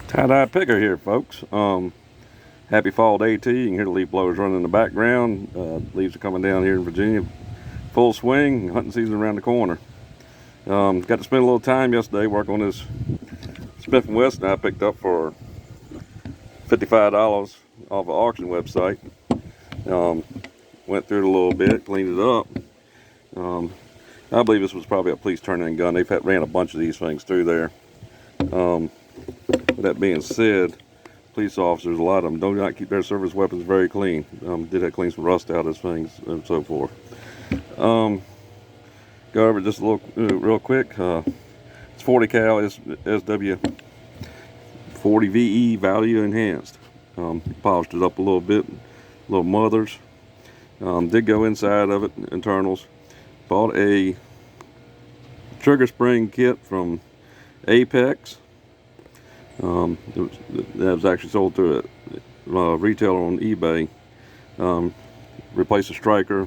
Tie-dye picker here, folks. Happy fall day to you. You can hear the leaf blowers running in the background. Leaves are coming down here in Virginia. Full swing. Hunting season around the corner. Got to spend a little time yesterday working on this Smith Wesson I picked up for $55 off an auction website. Went through it a little bit, cleaned it up. I believe this was probably a police turn-in gun. They've ran a bunch of these things through there. With that being said, police officers, a lot of them do not keep their service weapons very clean. Did have to clean some rust out of these things and so forth. Go over just a little real quick. It's 40 cal SW40VE value enhanced. Polished it up a little bit, little mothers. Did go inside of it, internals. Bought a trigger spring kit from Apex. That was actually sold through a retailer on eBay. Replaced the striker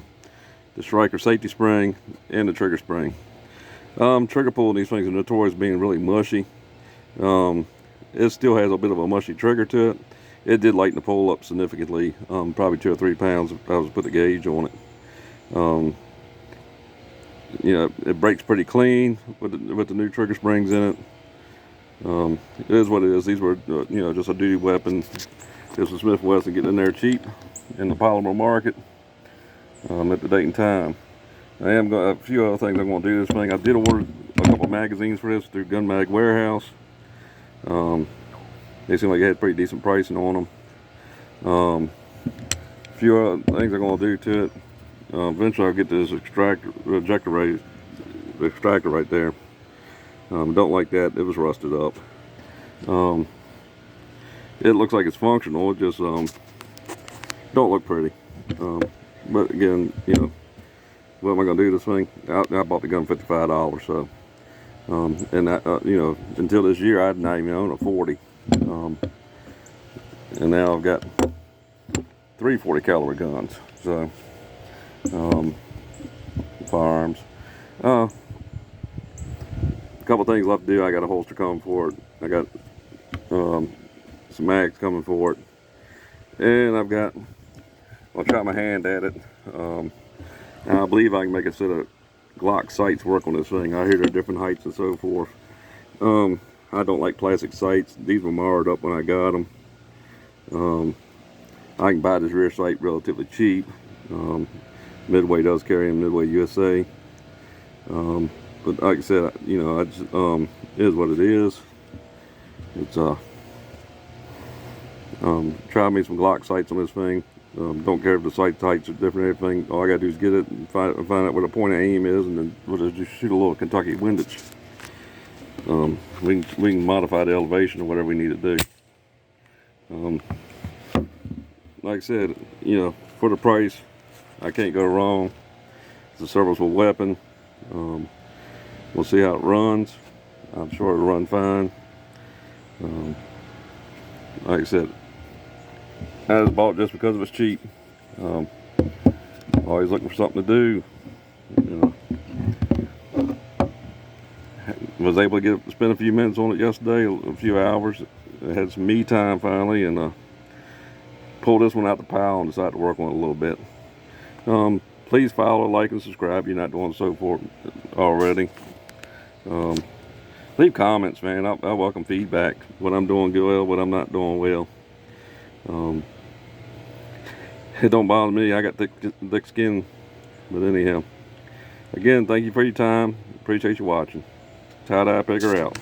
safety spring, and the trigger spring. Trigger pull in these things are notorious being really mushy. It still has a bit of a mushy trigger to it. It did lighten the pull up significantly, probably 2 or 3 pounds if I was to put the gauge on it. You know, it breaks pretty clean with the new trigger springs in it. It is what it is. These were, you know, just a duty weapon. This was Smith Wesson getting in there cheap in the polymer market at the date and time. I am going a few other things I'm going to do this thing. I did order a couple magazines for this through Gunmagwarehouse. They seem like they had pretty decent pricing on them. A few other things I'm going to do to it. Eventually I'll get this extractor right there. Don't like that. It was rusted up. It looks like it's functional. It just don't look pretty. But again, you know, what am I going to do this thing? I bought the gun $55, so and that, you know, until this year I'd not even owned a 40. And now I've got 3 40 caliber guns. So firearms. A couple things left to do. I got a holster coming for it. I got some mags coming for it, and I'll try my hand at it. I believe I can make a set of Glock sights work on this thing. I hear they're different heights and so forth. I don't like plastic sights. These were marred up when I got them. I can buy this rear sight relatively cheap. Midway does carry them, Midway USA. But like I said, you know, it is what it is. It's try me some Glock sights on this thing. Don't care if the sight heights are different or anything. All I gotta do is get it and find out where the point of aim is, and then we'll just shoot a little Kentucky windage. We can modify the elevation or whatever we need to do. Like I said, you know, for the price, I can't go wrong. It's a serviceable weapon. We'll see how it runs. I'm sure it'll run fine. Like I said, I just bought it just because it was cheap. Always looking for something to do. You know, was able to spend a few minutes on it yesterday, a few hours. I had some me time finally, and pulled this one out the pile and decided to work on it a little bit. Please follow, like, and subscribe. You're not doing so forth already. Leave comments, man. I welcome feedback. What I'm doing well, what I'm not doing well. It don't bother me. I got thick skin. But anyhow, again, thank you for your time. Appreciate you watching. Tie-dye picker out.